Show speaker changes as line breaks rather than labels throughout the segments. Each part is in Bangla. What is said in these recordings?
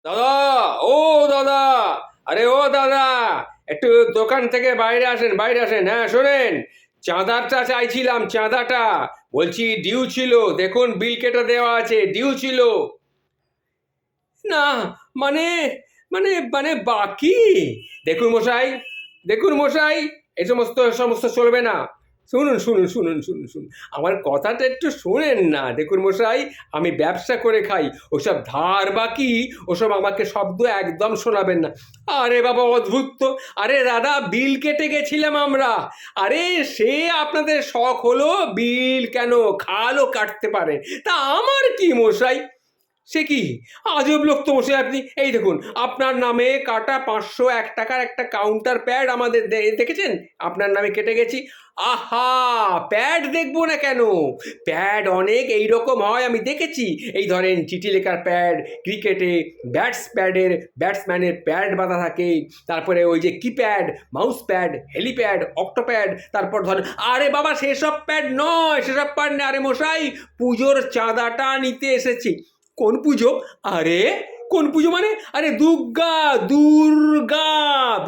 দাদা, ও দাদা, আরে ও দাদা, একটু দোকান থেকে বাইরে আসেন, বাইরে আসেন। হ্যাঁ শোনেন, চাঁদাটা চাইছিলাম, চাঁদাটা বলছি ডিউ ছিল, দেখুন বিল কেটে দেওয়া আছে, ডিউ ছিল। না, মানে মানে মানে বাকি, দেখুন মশাই, দেখুন মশাই, এই সমস্ত সমস্ত চলবে না। শুনুন শুনুন শুনুন শুনুন শুনুন, আমার কথাটা একটু শোনেন না। দেখুন মশাই, আমি ব্যবসা করে খাই, ওসব ধার বাকি ওসব আমাকে শব্দ একদম শোনাবেন না। আরে বাবা অদ্ভুত তো। আরে দাদা, বিল কেটে গেছিলাম আমরা। আরে সে আপনাদের শখ হলো বিল, কেন খালও কাটতে পারেন, তা আমার কি মশাই। সে কি আজব লোক তো বসে আপনি। এই দেখুন, আপনার নামে কাটা 501 টাকার একটা কাউন্টার প্যাড আমাদের দেখেছেন, আপনার নামে কেটে গেছি। আহা, প্যাড দেখবো না কেন, প্যাড অনেক এই রকম হয় আমি দেখেছি। এই ধরেন চিঠি লেখার প্যাড, ক্রিকেটে ব্যাটসম্যানের প্যাড বাঁধা থাকে, তারপরে ওই যে keypad, mouse pad, helipad, Octapad, তারপর ধরেন, আরে বাবা সেসব প্যাড নয়, সেসব প্যাড না, আরে মশাই পুজোর চাঁদাটা নিতে এসেছি। কোন পুজো? আরে কোন পুজো মানে? আরে দুর্গা, দুর্গা,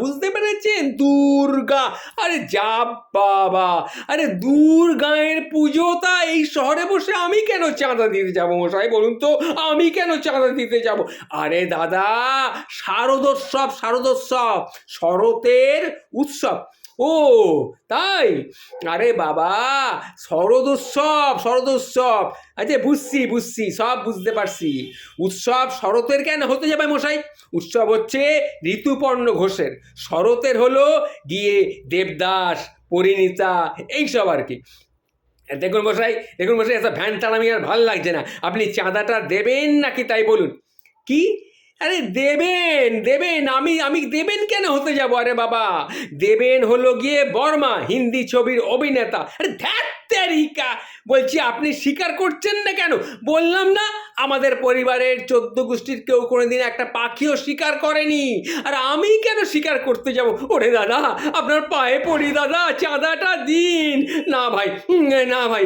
বুঝতে পেরেছেন, দুর্গা। আরে যা বাবা, আরে দুর্গায়ের পুজোটা এই শহরে বসে আমি কেন চাঁদা দিতে যাবো মশাই, বলুন তো, আমি কেন চাঁদা দিতে যাব? আরে দাদা, শারদোৎসব, শারদোৎসব, শরতের উৎসব। ও তাই? আরে বাবা, শরদোৎসব, শরদোৎসব, আচ্ছা বুঝছি বুঝছি, সব বুঝতে পারছি। উৎসব শরতের কেন হতে যাবে মশাই? উৎসব হচ্ছে ঋতুপর্ণ ঘোষের, শরতের হলো গিয়ে দেবদাস, পরিণীতা, এইসব আর কি। দেখুন মশাই, দেখুন মশাই, এত ভ্যান চালামি আর ভাল লাগছে না। আপনি চাঁদাটা দেবেন নাকি তাই বলুন। কি? আরে দেবেন দেবেন, আমি আমি দেবেন কেন হতে যাব? আরে বাবা, দেবেন হলো গিয়ে বর্মা, হিন্দি ছবির অভিনেতা। আরে ধ্যাত তেরিকা, বলছি আপনি স্বীকার করছেন না কেন? বললাম না, আমাদের পরিবারের 14 গোষ্ঠীর কেউ কোনোদিন একটা পাখিও শিকার করেনি, আর আমি কেন শিকার করতে যাব? ওরে দাদা, আপনার পায়ে পড়ি দাদা, চাঁদাটা দিন। না ভাই, না ভাই,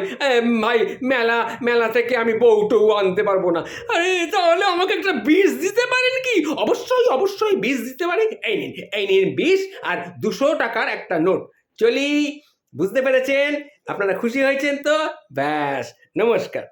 ভাই, মেলা মেলা থেকে আমি বউটউ আনতে পারবো না। আরে তাহলে আমাকে একটা বিষ দিতে পারেন কি? অবশ্যই অবশ্যই বিষ দিতে পারি। এই নিন, এই নিন বিষ, আর 200 টাকার একটা নোট। চলি, বুঝতে পেরেছেন? আপনারা খুশি হয়েছেন তো? ব্যাস, নমস্কার।